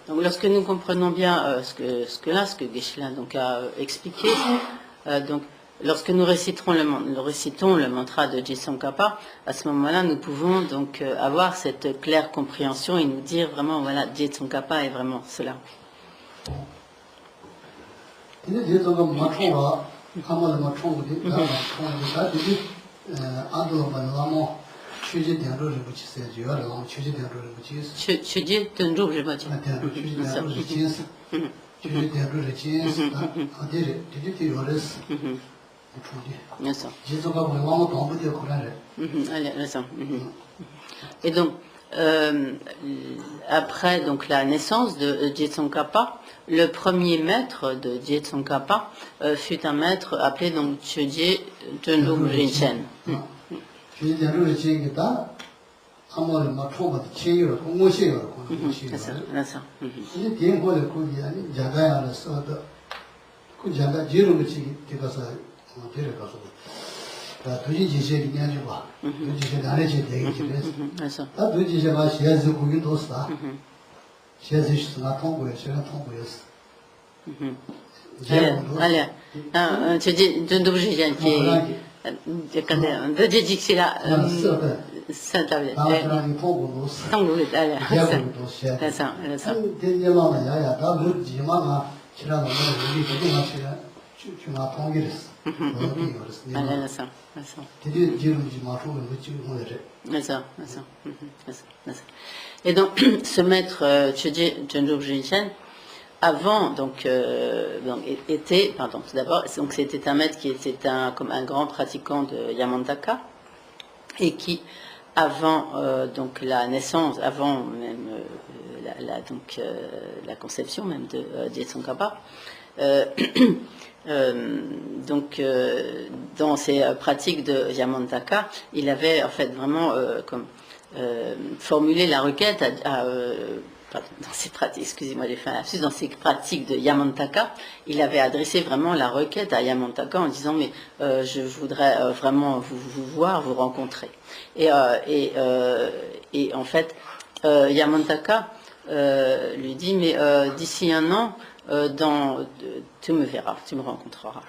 Donc, lorsque nous comprenons bien ce que Geshe-la donc a expliqué, donc lorsque nous récitons le mantra de Je-Tsongkhapa, à ce moment-là, nous pouvons donc avoir cette claire compréhension et nous dire vraiment, voilà, Je-Tsongkhapa est vraiment cela. Et donc, après donc, la naissance de Je-Tsongkhapa, le premier maître de Je-Tsongkhapa fut un maître appelé donc Chöje Döndub Rinchen. Et donc, ce maître Chöje Döndub Rinchen, avant, donc était, pardon, tout d'abord, donc c'était un maître qui était comme un grand pratiquant de Yamantaka, et qui, avant donc la naissance, avant même la conception même de Je-Tsongkhapa, donc dans ses pratiques de Yamantaka, il avait en fait vraiment formulé la requête dans ses pratiques, excusez-moi, j'ai fait un lapsus, dans ses pratiques de Yamantaka, il avait adressé vraiment la requête à Yamantaka en disant mais je voudrais vraiment vous voir, vous rencontrer. Et en fait, Yamantaka lui dit mais d'ici un an, tu me verras, tu me rencontreras.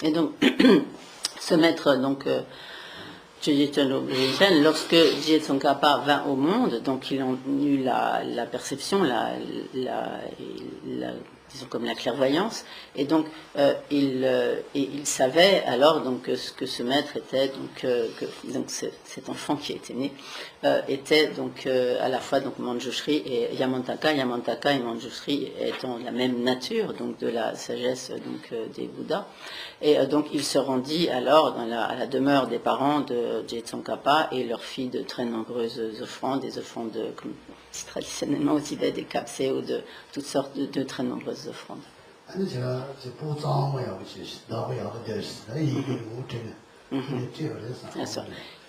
Et donc, ce maître, donc, Chöje Döndub Rinchen, lorsque Je-Tsongkhapa vint au monde, donc il en eut la perception, disons comme la clairvoyance, et donc il savait alors donc que ce maître était donc cet enfant qui était né était donc à la fois donc Manjushri et Yamantaka et Manjushri étant la même nature donc de la sagesse donc des Bouddhas, et donc il se rendit alors à la demeure des parents de Je-Tsongkhapa et leur fit de très nombreuses offrandes, des offrandes comme traditionnellement au Tibet, des kapsé ou de toutes sortes de très nombreuses offrandes.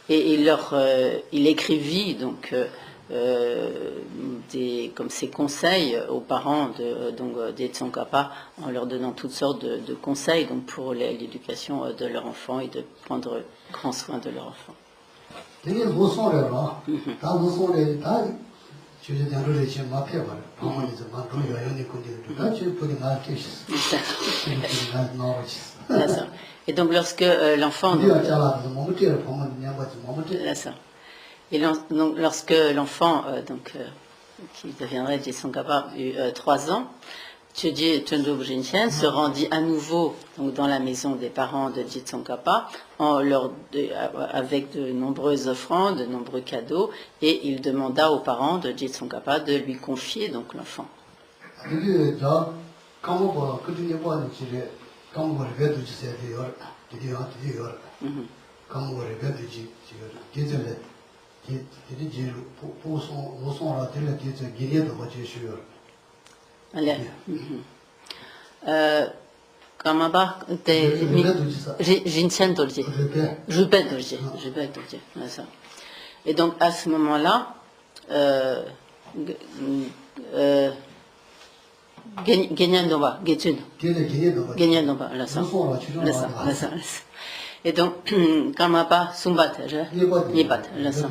Et il écrivit donc comme ses conseils aux parents de Je-Tsongkhapa en leur donnant toutes sortes de conseils donc pour l'éducation de leur enfant et de prendre grand soin de leur enfant. Et donc lorsque l'enfant lorsque l'enfant qui deviendrait Je-Tsongkhapa eut 3 ans, Chöje Tundub Rinchen se rendit à nouveau donc, dans la maison des parents de Jitsongkapa avec de nombreuses offrandes, de nombreux cadeaux, et il demanda aux parents de Jitsongkapa de lui confier donc l'enfant. Kamaba Jinchen Dorje. Ruben Dorje. Et donc à ce moment-là, Genyan Doba, Getun. Genyan Doba, là ça. Et donc, Kamaba Sumbat, Nibat, là ça.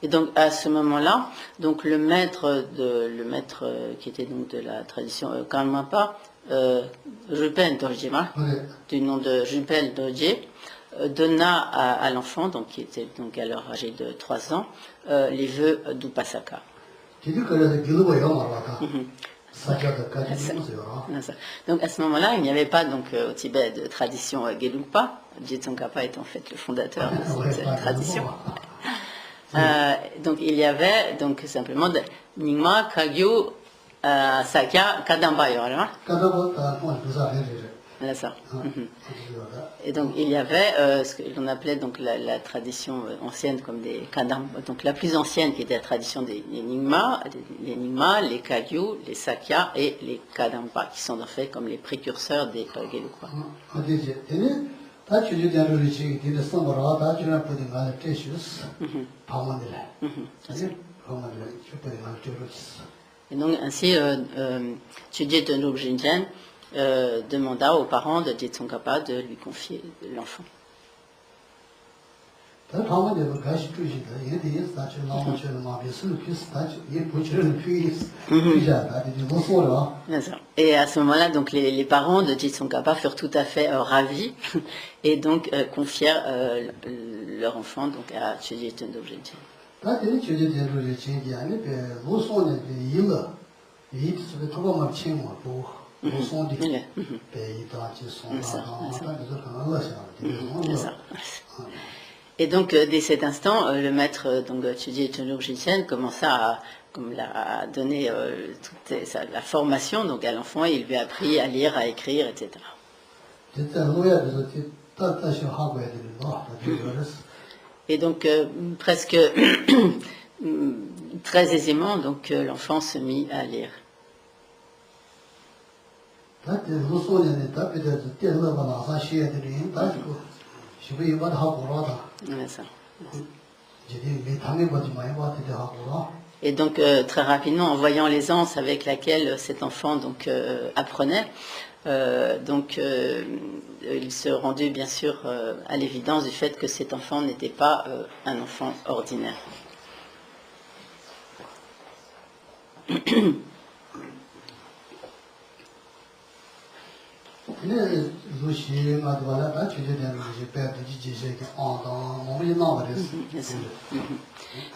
Et donc à ce moment-là, donc le maître qui était donc de la tradition Karmapa, Rupen Dorje, du nom de Rupen Dorje, donna à l'enfant, donc qui était donc alors âgé de 3 ans, les vœux d'Upasaka. Donc à ce moment-là, il n'y avait pas donc au Tibet de tradition Gelugpa. Jitsongkapa est en fait le fondateur de cette tradition. Donc il y avait donc simplement Nyingma, Kagyu, Sakya, Kadamba. Là, ça. Et donc il y avait ce que l'on appelait donc la tradition ancienne comme des Kadamba, donc la plus ancienne qui était la tradition des Nyingma, les Kagyu, les Sakya et les Kadamba, qui sont en fait comme les précurseurs des Gelugpa. Et donc ainsi, Chöje Tundub Rinchen demanda aux parents de Jitsongkapa de lui confier l'enfant. Et à ce moment-là, donc les parents de Jitsongkapa furent tout à fait ravis et donc confièrent leur enfant donc à Chöje Tundub Rinchen. Et donc dès cet instant, le maître donc Chöje Tundub Rinchen commença à donner toute la formation donc à l'enfant, et il lui a appris à lire, à écrire, etc. Et donc presque très aisément, donc l'enfant se mit à lire. Et donc très rapidement, en voyant l'aisance avec laquelle cet enfant donc apprenait, il se rendit bien sûr à l'évidence du fait que cet enfant n'était pas un enfant ordinaire.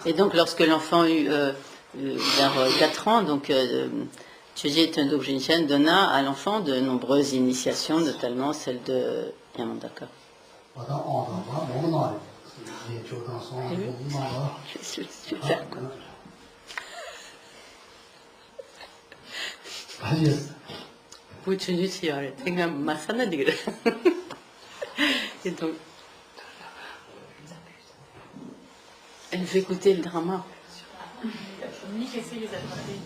Et donc lorsque l'enfant eut vers 4 ans, donc Chöje Tundub Rinchen donna à l'enfant de nombreuses initiations, notamment celle de Yamandaka. Super quoi. Et donc, elle veut écouter le drama. Nick essaie de les attraper.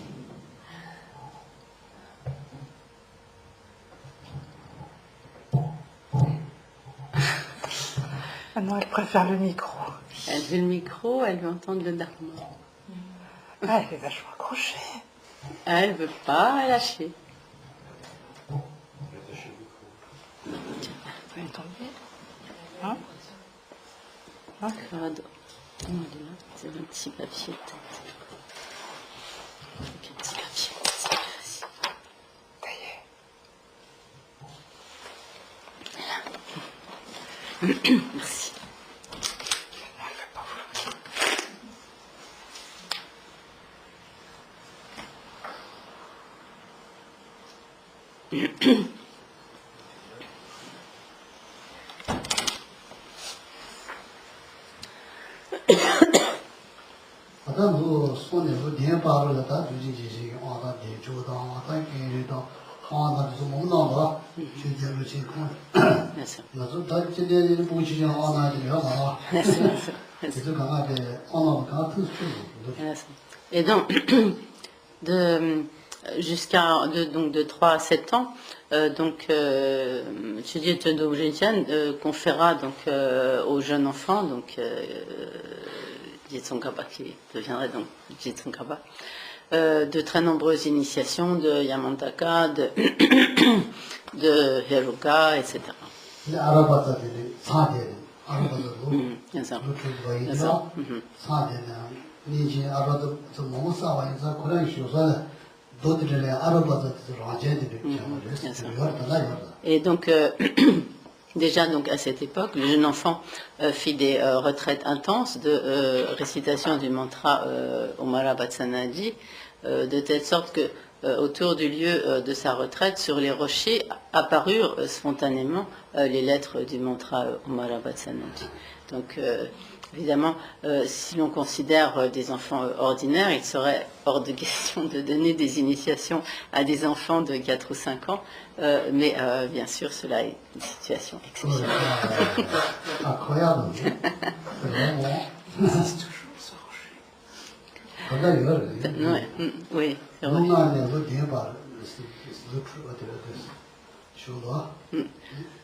Ah non, elle préfère le micro. Elle veut le micro, elle veut entendre le dharma. Ah, elle est vachement accrochée. Elle veut pas lâcher. Elle est tombée. Hein? Hein? C'est un petit papier peut-être. Avec un petit papier, c'est plus facile. Ça y est. Merci. 아다도 손에서 대파를 다 주지지 아다 대조다 아다 개리다 아다 좀 먹나봐 주제로 지금 나도 다 지내는 보시지 않아요 아 그래서 강하게 언어 같은 수준 Et donc, de 3 à 7 ans, Chögyé Tendom Rinchen conféra donc, aux jeunes enfants, donc Gyetsongkhapa qui deviendrait donc Gyetsongkhapa, de très nombreuses initiations de Yamantaka, de Heruka, etc. Bien sûr. Bien sûr. Et donc, déjà donc, à cette époque, le jeune enfant fit des retraites intenses de récitation du mantra Omara Batsanadi, de telle sorte que autour du lieu de sa retraite, sur les rochers, apparurent spontanément les lettres du mantra Omara Batsanadi. Donc, évidemment, si l'on considère des enfants ordinaires, il serait hors de question de donner des initiations à des enfants de 4 ou 5 ans, mais bien sûr, cela est une situation exceptionnelle. Incroyable. Oui, c'est vrai.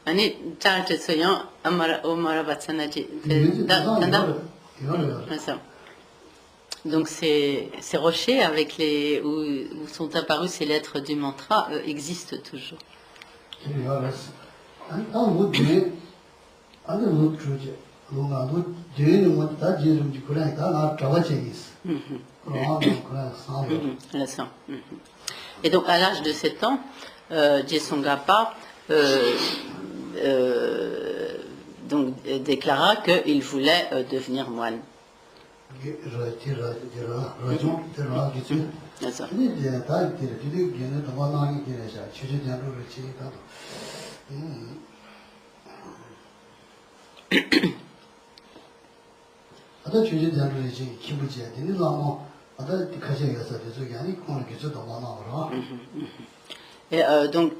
아니 잘 됐어요. Omara Batsanadi. Donc ces rochers avec où sont apparues ces lettres du mantra existent toujours. Et donc à l'âge de 7 ans, Gyetsongkhapa donc déclara qu'il voulait devenir moine. Et donc,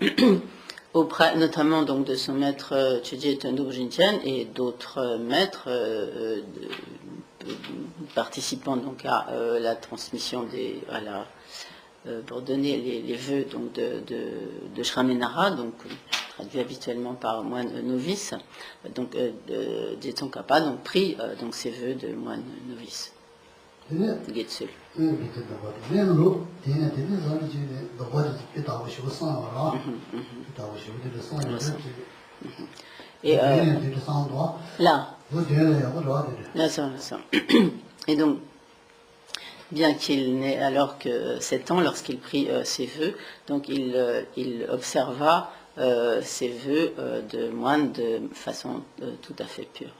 auprès notamment donc, de son maître Chögyé Tendom Rinchen et d'autres maîtres participant donc à la transmission pour donner les vœux donc, de Shramenara, donc traduit habituellement par moine novice, donc Gyetsongkhapa donc prit donc ces vœux de moine novice. Gyetsul. Et là, et donc, bien qu'il n'ait alors que 7 ans lorsqu'il prit ses vœux, donc il observa ses vœux de moine de façon tout à fait pure.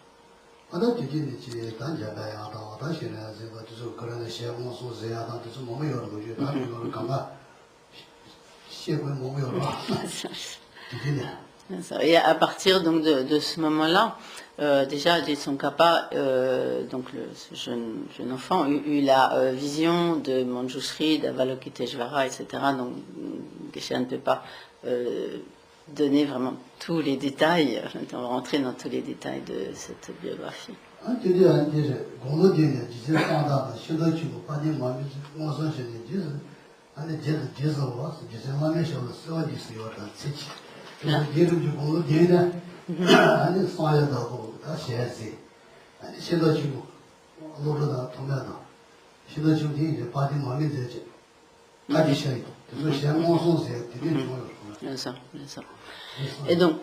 Et à partir donc de ce moment-là, déjà Gyetsongkhapa, donc ce jeune enfant, eut la vision de Manjushri, d'Avalokiteshvara, etc. Donc Geshe ne peut pas donner vraiment tous les détails, on va rentrer dans tous les détails de cette biographie. Bien sûr. Et donc,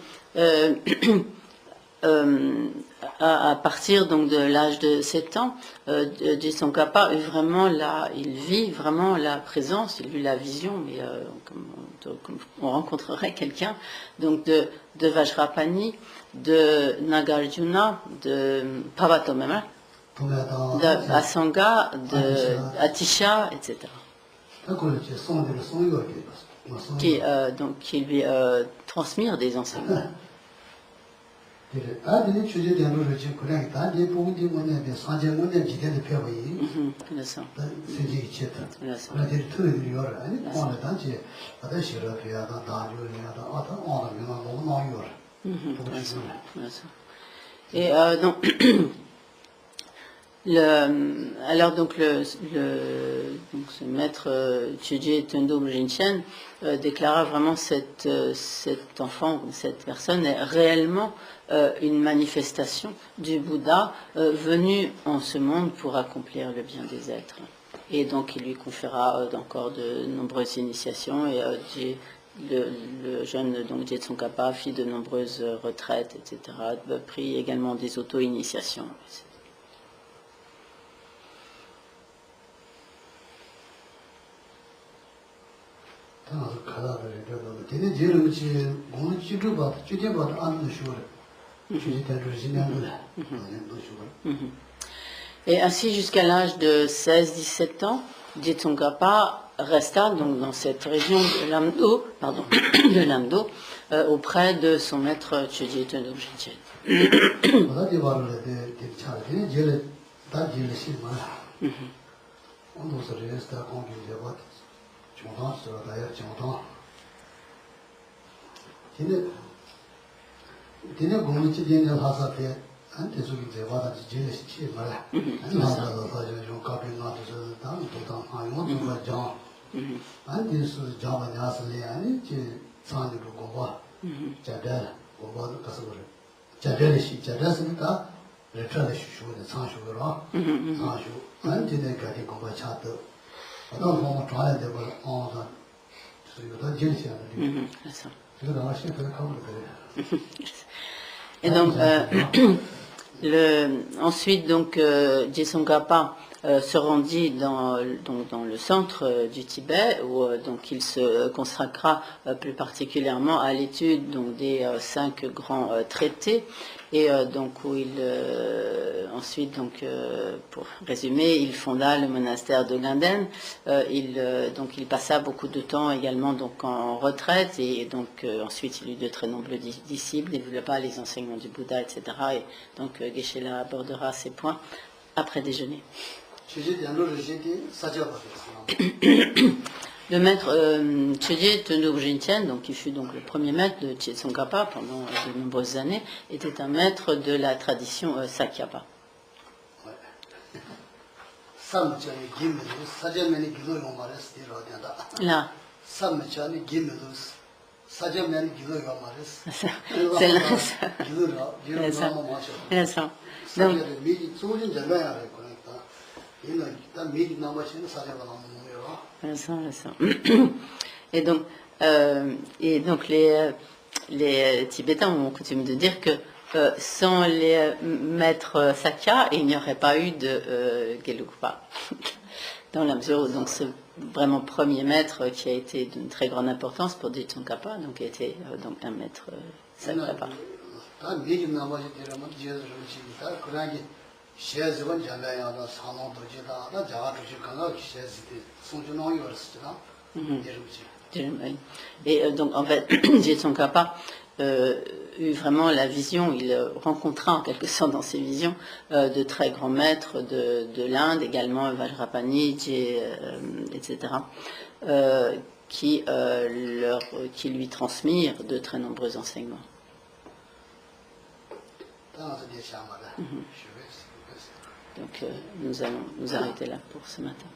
à partir donc de l'âge de 7 ans, Gyetsongkhapa il vit vraiment la présence, il eut la vision, mais comme on rencontrerait quelqu'un, donc de Vajrapani, de Nagarjuna, de Pavatomema, de Asanga, de Atisha, etc. Qui lui transmirent des enseignements. 아들이 주제 대로를 지고 그냥 다들 보고도 뭐냐면 사제문에 지대를 배워이. 그래서 세계 이체다. 그래서 그래서 틀을 요라. 아니 오늘 단지 아다시로 배야다 다류야다 아다 오늘 너무 나요라. 그래서 et donc alors donc donc ce maître Chögyé Tendom Rinchen déclara vraiment cet enfant, cette personne est réellement une manifestation du Bouddha venu en ce monde pour accomplir le bien des êtres. Et donc il lui conféra encore de nombreuses initiations et le jeune donc Je Tsongkhapa fit de nombreuses retraites, etc., prit également des auto-initiations. Et ainsi jusqu'à l'âge de 16-17 ans, Je Tsongkhapa resta donc dans cette région de Lamdo, auprès de son maître Chögyé Tendom Rinchen. Et donc, ensuite, donc, Je Tsongkhapa se rendit dans le centre du Tibet, où donc il se consacra plus particulièrement à l'étude donc des 5 grands traités, et donc où ensuite donc pour résumer, il fonda le monastère de Linden. Donc il passa beaucoup de temps également donc en retraite, et donc ensuite il eut de très nombreux disciples, développa les enseignements du Bouddha, etc. Et donc Geshe-la abordera ces points après déjeuner. Le maître Chögyé Tendom Rinchen, donc qui fut donc le premier maître de Je Tsongkhapa pendant de nombreuses années, était un maître de la tradition Sakyapa. Là. C'est ça. Donc, et donc les Tibétains ont coutume de dire que sans les maîtres Sakya, il n'y aurait pas eu de Gelugpa. Dans la mesure où donc ce vraiment premier maître qui a été d'une très grande importance pour Je Tsongkhapa, donc qui était donc un maître Sakyapa. Et donc en fait, Je Tsongkhapa eut vraiment la vision, il rencontra en quelque sorte dans ses visions de très grands maîtres de l'Inde, également Vajrapani, etc., qui lui transmirent de très nombreux enseignements. Donc nous allons nous arrêter là pour ce matin.